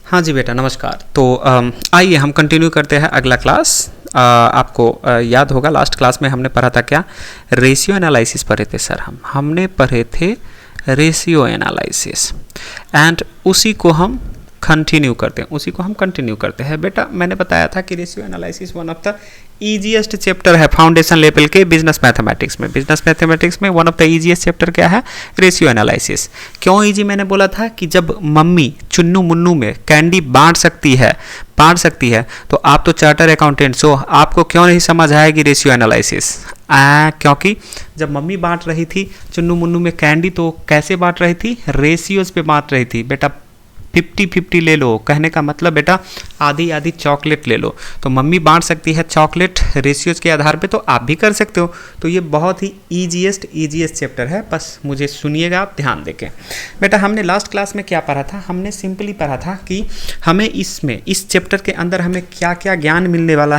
हाँ जी बेटा, नमस्कार। तो आइए हम कंटिन्यू करते हैं अगला क्लास। आपको याद होगा लास्ट क्लास में हमने पढ़ा था क्या? रेशियो एनालिसिस पढ़े थे सर। हमने पढ़े थे रेशियो एनालिसिस एंड उसी को हम कंटिन्यू करते हैं बेटा। मैंने बताया था कि ratio analysis one of the easiest chapter है फाउंडेशन लेवल के बिजनेस मैथमेटिक्स में one of the easiest chapter क्या है? Ratio analysis. क्यों ईजी मैंने बोला था कि जब मम्मी चुन्नू मुन्नू में कैंडी बांट सकती है तो आप तो चार्टर अकाउंटेंट्स हो, आपको क्यों नहीं समझ आएगी रेशियो एनालिसिस? क्योंकि जब मम्मी बांट रही थी चुन्नू मुन्नू में कैंडी तो कैसे बांट रही थी? रेशियोज पे बांट रही थी बेटा। 50-50 ले लो, कहने का मतलब बेटा आधी आधी चॉकलेट ले लो। तो मम्मी बांट सकती है चॉकलेट रेशियोज के आधार पे, तो आप भी कर सकते हो। तो ये बहुत ही ईजीएस्ट चैप्टर है, बस मुझे सुनिएगा आप ध्यान देके। बेटा हमने लास्ट क्लास में क्या पढ़ा था? हमने सिंपली पढ़ा था कि हमें इस चैप्टर के अंदर हमें क्या क्या ज्ञान मिलने वाला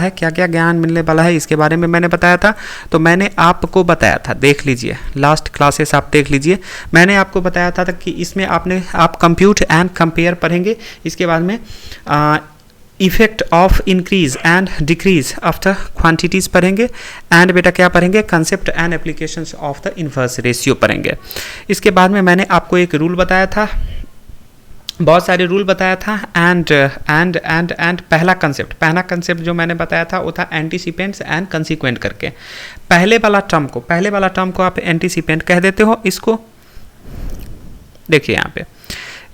है, इसके बारे में मैंने बताया था। तो मैंने आपको बताया था, देख लीजिए लास्ट क्लासेस आप देख लीजिए। मैंने आपको बताया था कि इसमें आप कंप्यूट एंड कंपेयर पढ़ेंगे। इसके बाद में effect of increase and decrease of the quantities पढ़ेंगे। एंड बेटा क्या पढ़ेंगे? Concept and applications of the inverse ratio पढ़ेंगे। इसके बाद में मैंने आपको एक रूल बताया था, बहुत सारे रूल बताया था। एंड पहला कंसेप्ट जो मैंने बताया था वो था एंटीसिपेंट्स एंड कंसीक्वेंट करके। पहले वाला टर्म को आप एंटीसिपेंट कह देते हो। इसको देखिए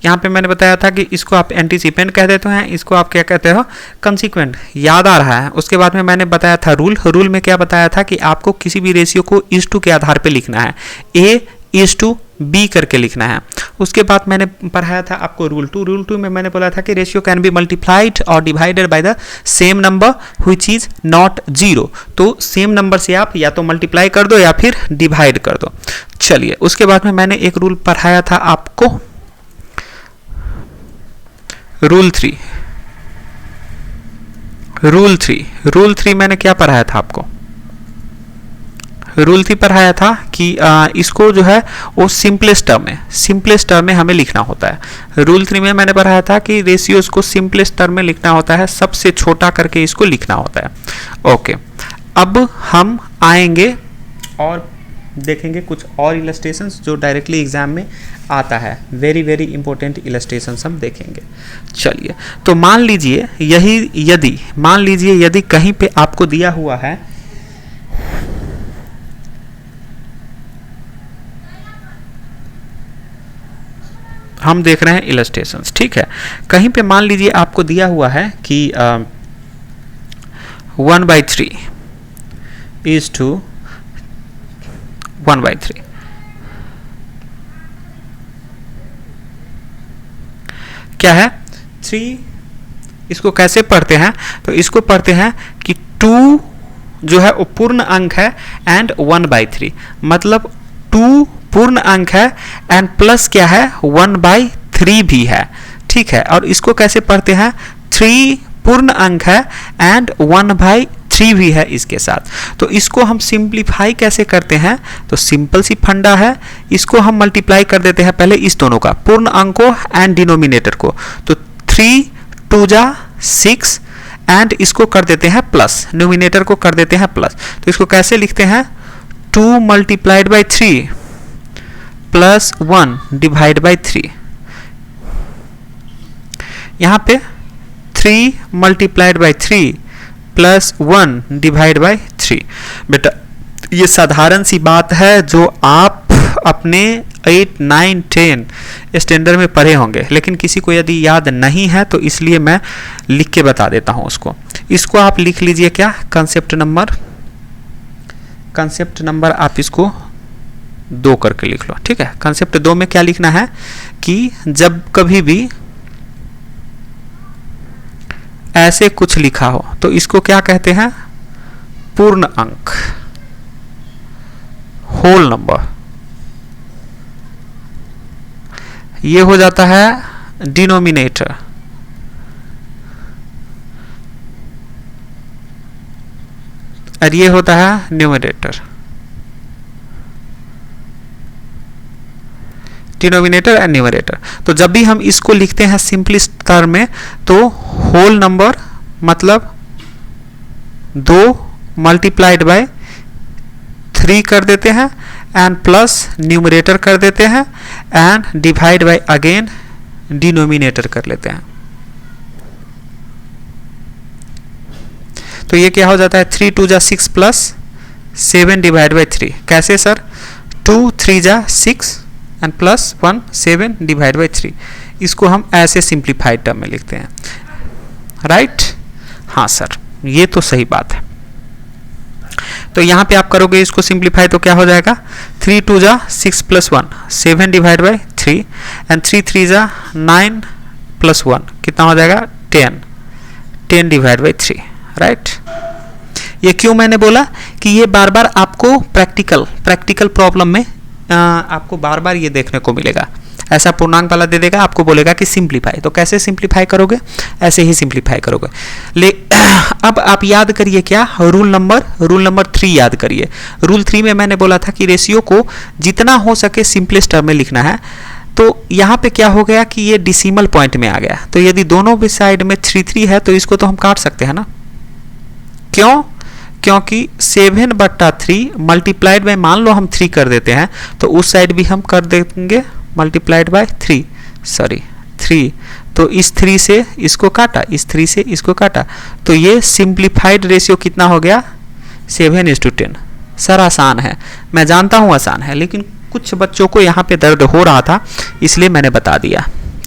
यहाँ पे मैंने बताया था कि इसको आप एंटीसिपेंट कह देते हैं, इसको आप क्या कहते हो? कंसीक्वेंट। याद आ रहा है? उसके बाद में मैंने बताया था रूल में क्या बताया था कि आपको किसी भी रेशियो को इस टू के आधार पे लिखना है, A:B करके लिखना है। उसके बाद मैंने पढ़ाया था आपको रूल टू में मैंने बोला था कि रेशियो कैन बी मल्टीप्लाइड और divided by the same number which is not 0। तो सेम नंबर से आप या तो मल्टीप्लाई कर दो या फिर डिवाइड कर दो। चलिए उसके बाद में मैंने एक रूल पढ़ाया था आपको, रूल थ्री मैंने क्या पढ़ाया था आपको? रूल 3 पढ़ाया था कि इसको जो है वो सिंपलेस्ट टर्म में हमें लिखना होता है। रूल 3 में मैंने पढ़ाया था कि रेशियोज को सिंपलेस्ट टर्म में लिखना होता है, सबसे छोटा करके इसको लिखना होता है। ओके, अब हम आएंगे और देखेंगे कुछ और इलस्ट्रेशंस जो डायरेक्टली एग्जाम में आता है। वेरी इंपॉर्टेंट इलस्ट्रेशंस हम देखेंगे। चलिए तो मान लीजिए यदि कहीं पे आपको दिया हुआ है हम देख रहे हैं इलस्ट्रेशंस, ठीक है। कहीं पे मान लीजिए आपको दिया हुआ है कि 1/3 is to 1/3। क्या है? 3। इसको कैसे पढ़ते हैं? तो इसको पढ़ते हैं कि 2 जो है वो पूर्ण अंक है एंड 1/3, मतलब 2 पूर्ण अंक है एंड प्लस क्या है? 1/3 भी है, ठीक है। और इसको कैसे पढ़ते हैं? 3 पूर्ण अंक है एंड 1/3 भी है इसके साथ। तो इसको हम सिंप्लीफाई कैसे करते हैं? तो सिंपल सी फंडा है, इसको हम मल्टीप्लाई कर देते हैं पहले इस दोनों का, पूर्ण अंक को एंड डिनोमिनेटर को। तो 3 2 जा 6 एंड इसको कर देते हैं प्लस, न्यूमिनेटर को कर देते हैं प्लस। तो इसको कैसे लिखते हैं? 2 multiplied by 3 plus 1 divide by 3। यहाँ पे 3 multiplied by 3 plus 1 divide by 3। बेटा ये साधारण सी बात है जो आप अपने 8 9 10 स्टैंडर्ड में पढ़े होंगे, लेकिन किसी को यदि याद नहीं है तो इसलिए मैं लिख के बता देता हूँ उसको। इसको आप लिख लीजिए क्या? कंसेप्ट नंबर आप इसको 2 करके लिख लो, ठीक है। कंसेप्ट 2 में क्या लिखना है कि जब कभी भी ऐसे कुछ लिखा हो तो इसको क्या कहते हैं? पूर्ण अंक, होल नंबर। ये हो जाता है डिनोमिनेटर, और ये होता है न्यूमरेटर, डिनोमिनेटर एंड न्यूमरेटर। तो जब भी हम इसको लिखते हैं सिंपलेस्ट टर्म में तो होल नंबर मतलब 2 मल्टीप्लाइड बाय 3 कर देते हैं एंड प्लस न्यूमरेटर कर देते हैं and divide by again denominator कर लेते हैं। तो ये क्या हो जाता है 3 2 जा 6 प्लस 7 डिवाइड बाय 3। कैसे सर 2 3 जा 6 एंड प्लस 1 7 डिवाइड बाय 3। इसको हम ऐसे सिंप्लीफाइड टर्म में लिखते हैं, राइट? हाँ सर, ये तो सही बात है। तो यहाँ पे आप करोगे इसको सिंप्लीफाई तो क्या हो जाएगा 3 2 जा 6 प्लस 1 7 डिवाइड बाय 3 एंड 3 3 जा 9 प्लस 1 कितना हो जाएगा 10 डिवाइड बाय 3, राइट? ये क्यों मैंने बोला कि ये बार बार आपको प्रैक्टिकल प्रॉब्लम में आपको बार बार ये देखने को मिलेगा। ऐसा पूर्णांक वाला दे देगा, आपको बोलेगा कि सिंप्लीफाई, तो कैसे सिंप्लीफाई करोगे? ऐसे ही सिंप्लीफाई करोगे। अब आप याद करिए क्या, रूल नंबर 3 याद करिए। रूल 3 में मैंने बोला था कि रेशियो को जितना हो सके सिंपलेस्ट टर्म में लिखना है। तो यहाँ पे क्या हो गया कि ये डिसिमल पॉइंट में आ गया, तो यदि दोनों भी साइड में 3 है तो इसको तो हम काट सकते हैं ना। क्यों? क्योंकि 7/3 मल्टीप्लाइड बाय, मान लो हम 3 कर देते हैं तो उस साइड भी हम कर देंगे मल्टीप्लाइड बाय 3। तो इस 3 से इसको काटा, इस 3 से इसको काटा, तो ये सिंप्लीफाइड रेशियो कितना हो गया 7:10। सर आसान है, मैं जानता हूँ आसान है, लेकिन कुछ बच्चों को यहाँ पे दर्द हो रहा था इसलिए मैंने बता दिया,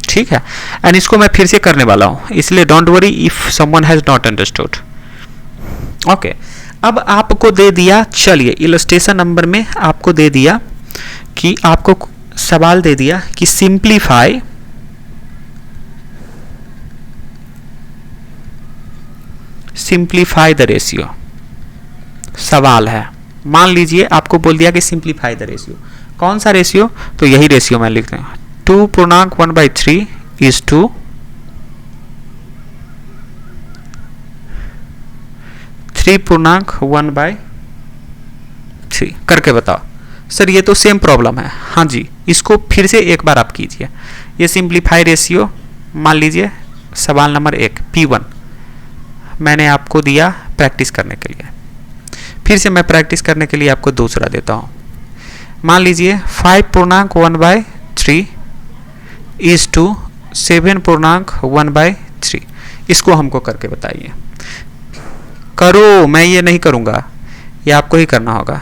ठीक है? एंड इसको मैं फिर से करने वाला हूँ, इसलिए don't worry if someone has not understood. Okay, अब आपको दे दिया, चलिए इलस्ट्रेशन नंबर में आपको दे दिया कि आपको सवाल दे दिया कि सिंप्लीफाई द रेशियो, सवाल है। मान लीजिए आपको बोल दिया कि सिंप्लीफाई द रेशियो, कौन सा रेशियो? तो यही रेशियो मैं लिखते हैं 2/1/3 इज टू 3/1/3। करके बताओ सर, ये तो सेम प्रॉब्लम है। हाँ जी, इसको फिर से एक बार आप कीजिए। ये सिंप्लीफाई रेशियो मान लीजिए सवाल नंबर 1 P1 मैंने आपको दिया प्रैक्टिस करने के लिए, फिर से मैं प्रैक्टिस करने के लिए आपको दूसरा देता हूँ। मान लीजिए 5/1/3 इज टू 7/1/3। इसको हमको करके बताइए। करो, मैं ये नहीं करूँगा, ये आपको ही करना होगा।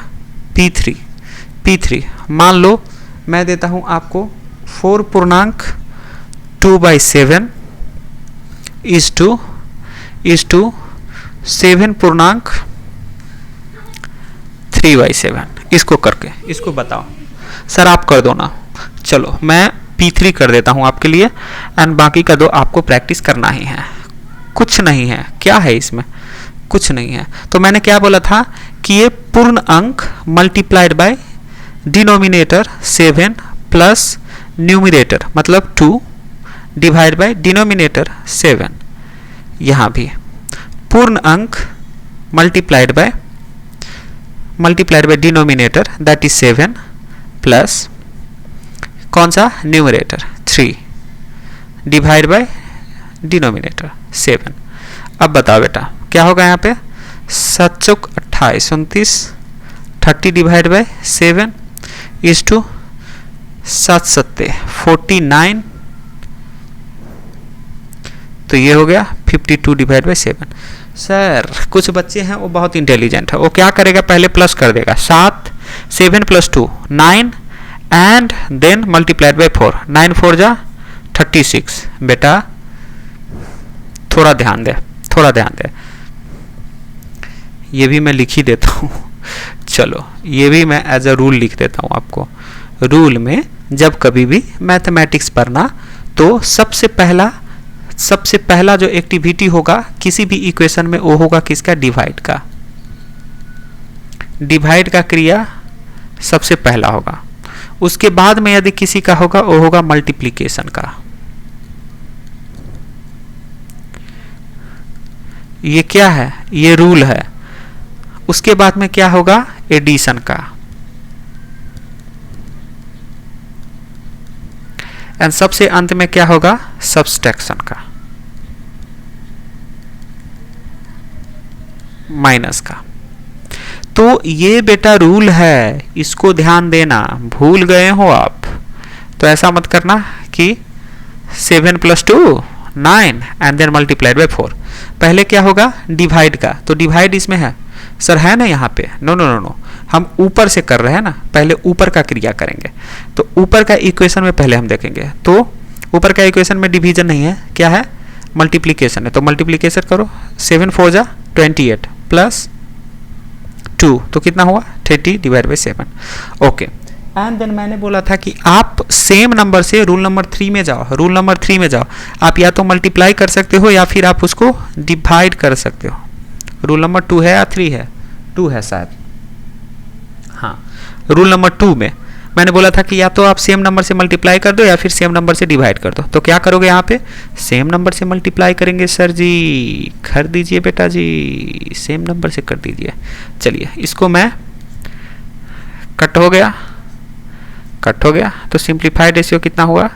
P3 मान लो मैं देता हूँ आपको 4/2/7 इज टू 7/3/7। इसको करके इसको बताओ सर, आप कर दो ना। चलो मैं P3 कर देता हूँ आपके लिए एंड बाकी का दो आपको प्रैक्टिस करना ही है, कुछ नहीं है। क्या है इसमें? कुछ नहीं है। तो मैंने क्या बोला था कि ये पूर्ण अंक multiplied by denominator 7 plus numerator मतलब 2 डिवाइड बाय डिनोमिनेटर 7। यहाँ भी पूर्ण अंक multiplied by denominator that is 7 plus कौन सा न्यूमरेटर 3 डिवाइड बाय डिनोमिनेटर 7। अब बताओ बेटा क्या होगा यहाँ पे 7 चौक 28 29 30 डिवाइड बाय 7 इज टू 7 सत्ते 49। तो ये हो गया 52 डिवाइड बाय 7। सर कुछ बच्चे हैं वो बहुत इंटेलिजेंट है, वो क्या करेगा पहले प्लस कर देगा 7 plus 2 9 and then multiplied by 4 9 4 जा 36। बेटा थोड़ा ध्यान दे, ये भी मैं लिख ही देता हूँ। चलो ये भी मैं एज अ रूल लिख देता हूँ आपको। रूल में जब कभी भी मैथमेटिक्स पढ़ना तो सबसे पहला जो एक्टिविटी होगा किसी भी इक्वेशन में वो होगा किसका? डिवाइड का क्रिया सबसे पहला होगा। उसके बाद में यदि किसी का होगा वो होगा मल्टीप्लिकेशन का। ये क्या है? ये रूल है। उसके बाद में क्या होगा? एडिशन का। एंड सबसे अंत में क्या होगा, सब्सट्रैक्शन का, माइनस का। तो ये बेटा रूल है, इसको ध्यान देना, भूल गए हो आप तो ऐसा मत करना कि 7 + 2 9 एंड देन मल्टीप्लाइड बाय 4। पहले क्या होगा, डिवाइड का, तो डिवाइड इसमें है सर, है ना यहाँ पे, नो नो नो नो, हम ऊपर से कर रहे हैं ना, पहले ऊपर का क्रिया करेंगे। तो ऊपर का इक्वेशन में पहले हम देखेंगे, तो ऊपर का इक्वेशन में डिवीजन नहीं है, क्या है, मल्टीप्लिकेशन है। तो मल्टीप्लिकेशन करो, 7 4 जा 28 प्लस 2 तो कितना हुआ 30 divide by 7। Okay, and then मैंने बोला था कि आप सेम नंबर से रूल नंबर 3 में जाओ, रूल नंबर 3 में जाओ, आप या तो मल्टीप्लाई कर सकते हो या फिर आप उसको डिवाइड कर सकते हो। रूल नंबर 2 है या 3 है, 2 है शायद, हाँ, रूल नंबर 2 में मैंने बोला था कि या तो आप सेम नंबर से मल्टीप्लाई कर दो या फिर सेम नंबर से डिवाइड कर दो। तो क्या करोगे, यहाँ पे सेम नंबर से मल्टीप्लाई करेंगे सर जी, कर दीजिए बेटा जी, सेम नंबर से कर दीजिए। चलिए इसको मैं, कट हो गया, कट हो गया, तो सिंप्लीफाइड रेशियो कितना हुआ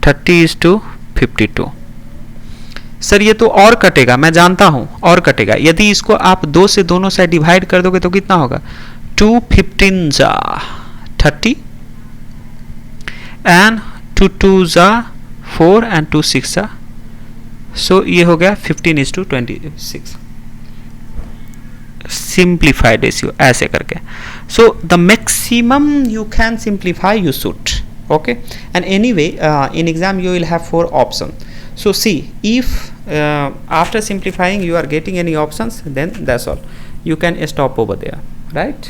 30:52। सर ये तो और कटेगा, मैं जानता हूँ और कटेगा, यदि इसको आप 2 से दोनों साइड डिवाइड कर दोगे तो कितना होगा, 2 15 जा 30 एंड 2 2 जा 4 एंड 2 6 जा, सो ये हो गया 15:26 सिंप्लीफाइड रेशियो, ऐसे करके। So the maximum you can simplify you should, okay, and anyway in exam you will have 4 options. So see, if after simplifying you are getting any options, then that's all, you can stop over there, right?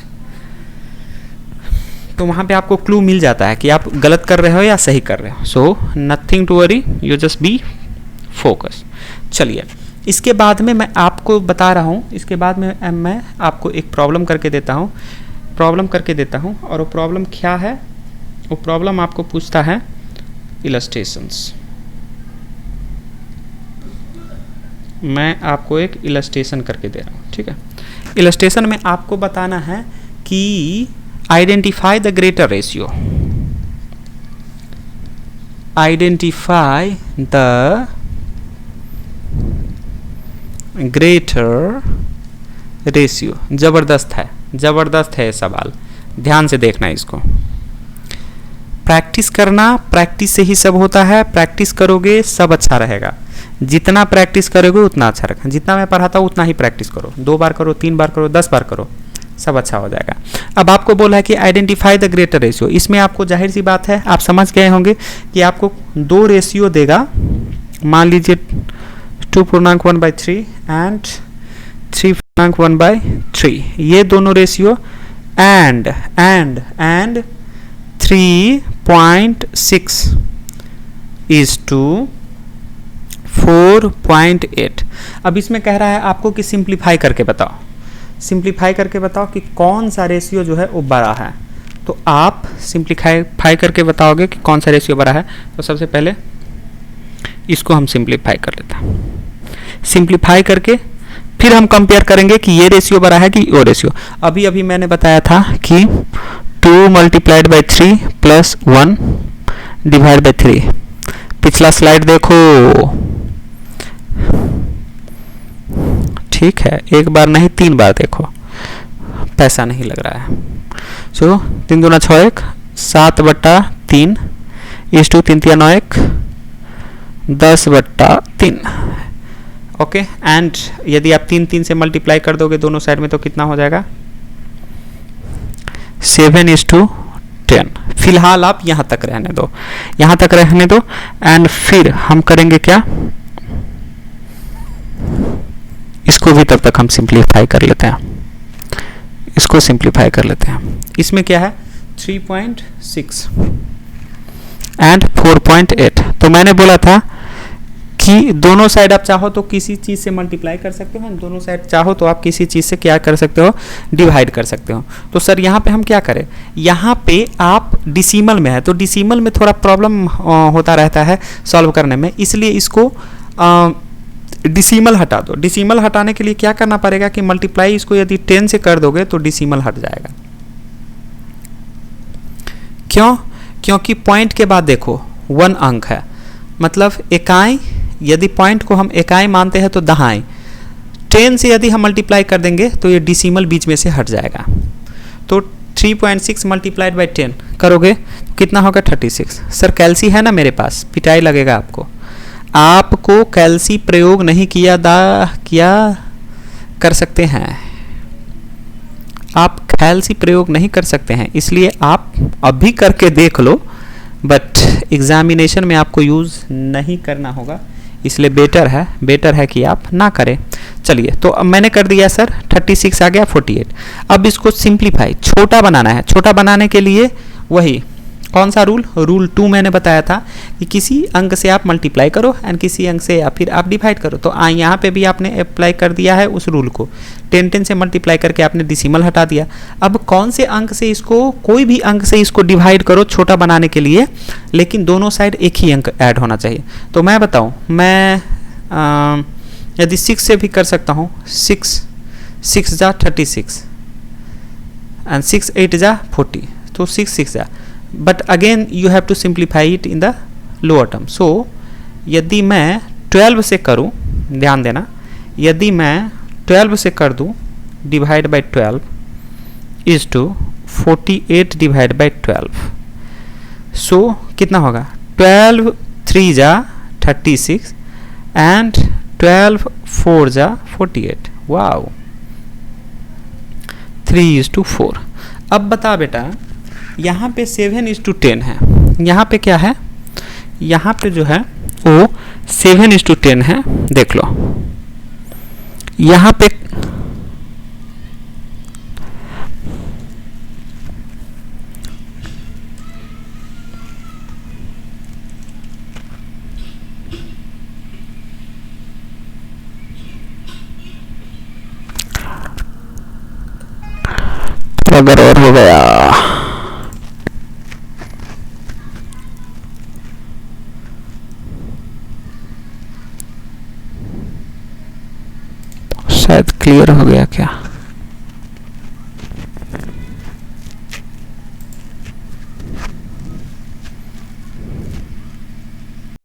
तो वहाँ पे आपको clue मिल जाता है कि आप गलत कर रहे हो या सही कर रहे हो। So nothing to worry, you just be focus. चलिए इसके बाद में मैं आपको बता रहा हूँ, इसके बाद में मैं आपको एक प्रॉब्लम करके देता हूँ, और वो प्रॉब्लम क्या है, वो प्रॉब्लम आपको पूछता है इलस्ट्रेशंस। मैं आपको एक इलस्ट्रेशन करके दे रहा हूँ, ठीक है। इलस्ट्रेशन में आपको बताना है कि identify the greater ratio, identify the greater ratio. जबरदस्त है, जबरदस्त है ये सवाल, ध्यान से देखना इसको। प्रैक्टिस करना, प्रैक्टिस से ही सब होता है, प्रैक्टिस करोगे सब अच्छा रहेगा, जितना प्रैक्टिस करोगे उतना अच्छा रहेगा। जितना मैं पढ़ाता हूँ उतना ही प्रैक्टिस करो, 2 बार करो, 3 बार करो, 10 बार करो, सब अच्छा हो जाएगा। अब आपको बोला है कि आइडेंटिफाई द ग्रेटर रेशियो, इसमें आपको जाहिर सी बात है आप समझ गए होंगे कि आपको 2 रेशियो देगा, मान लीजिए 2.1/3 एंड 3.1/3, ये दोनों रेशियो एंड 3.6 इज टू 4.8। अब इसमें कह रहा है आपको कि सिंप्लीफाई करके बताओ, सिंप्लीफाई करके बताओ कि कौन सा रेशियो जो है वो बड़ा है। तो आप सिंप्लीफाई करके बताओगे कि कौन सा रेशियो बड़ा है। तो सबसे पहले इसको हम सिंप्लीफाई कर लेते हैं, सिंप्लीफाई करके फिर हम कंपेयर करेंगे कि ये रेशियो बड़ा है कि वो रेशियो। अभी अभी मैंने बताया था कि 2 × 3 + 1 / 3। पिछला स्लाइड देखो, ठीक है, एक बार नहीं 3 बार देखो, पैसा नहीं लग रहा है। सो 3 दूना 6 1 7/3 इस टू 3 3 9 1 10/3। ओके, एंड यदि आप 3 3 से मल्टीप्लाई कर दोगे दोनों साइड में तो कितना हो जाएगा 7:10। फिलहाल आप यहाँ तक रहने दो, यहाँ तक रहने दो, एंड फिर हम करेंगे क्या, इसको भी तब तक हम सिंप्लीफाई कर लेते हैं, इसको सिंप्लीफाई कर लेते हैं। इसमें क्या है 3.6 एंड 4.8। तो मैंने बोला था कि दोनों साइड आप चाहो तो किसी चीज़ से मल्टीप्लाई कर सकते हो, दोनों साइड चाहो तो आप किसी चीज़ से क्या कर सकते हो, डिवाइड कर सकते हो। तो सर यहाँ पे हम क्या करें, यहाँ पे आप डिसिमल में है तो डिसिमल में थोड़ा प्रॉब्लम होता रहता है सॉल्व करने में, इसलिए इसको डिसिमल हटा दो। डिसिमल हटाने के लिए क्या करना पड़ेगा कि मल्टीप्लाई इसको यदि 10 से कर दोगे तो डिसिमल हट जाएगा। क्यों? क्योंकि पॉइंट के बाद देखो 1 अंक है, मतलब इकाई, यदि पॉइंट को हम इकाई मानते हैं तो दहाई, 10 से यदि हम मल्टीप्लाई कर देंगे तो ये डिसिमल बीच में से हट जाएगा। तो 3.6 मल्टीप्लाइड बाई 10 करोगे कितना होगा 36। सर कैल्सी है ना मेरे पास, पिटाई लगेगा आपको। आपको कैल्सी प्रयोग नहीं किया कर सकते हैं, आप कैल्सी प्रयोग नहीं कर सकते हैं, इसलिए आप अभी करके देख लो, बट एग्जामिनेशन में आपको यूज़ नहीं करना होगा, इसलिए बेटर है कि आप ना करें। चलिए, तो अब मैंने कर दिया सर, 36 आ गया 48। अब इसको सिंप्लीफाई, छोटा बनाना है। छोटा बनाने के लिए वही कौन सा रूल 2 मैंने बताया था कि किसी अंक से आप मल्टीप्लाई करो एंड किसी अंक से या फिर आप डिवाइड करो। तो यहाँ पे भी आपने अप्लाई कर दिया है उस रूल को, 10 से मल्टीप्लाई करके आपने डिसिमल हटा दिया। अब कौन से अंक से इसको, कोई भी अंक से इसको डिवाइड करो छोटा बनाने के लिए, लेकिन दोनों साइड एक ही अंक ऐड होना चाहिए। तो मैं बताऊँ, मैं यदि 6 से भी कर सकता हूँ, 6 जा 36 एंड 6 8 जा 40, तो 6 जा, but again you have to simplify it in the lower term. So यदि मैं 12 से करूं, ध्यान देना, यदि मैं 12 से कर दूं divide by 12 is to 48 divide by 12, so कितना होगा 12 3 जा 36 एंड 12 4 जा 48। वाओ, 3:4। अब बता बेटा, यहाँ पे 7:10 है, यहाँ पे क्या है, यहाँ पे जो है वो 7:10 है। देख लो यहाँ पे अगर और हो गया, शायद क्लियर हो गया क्या?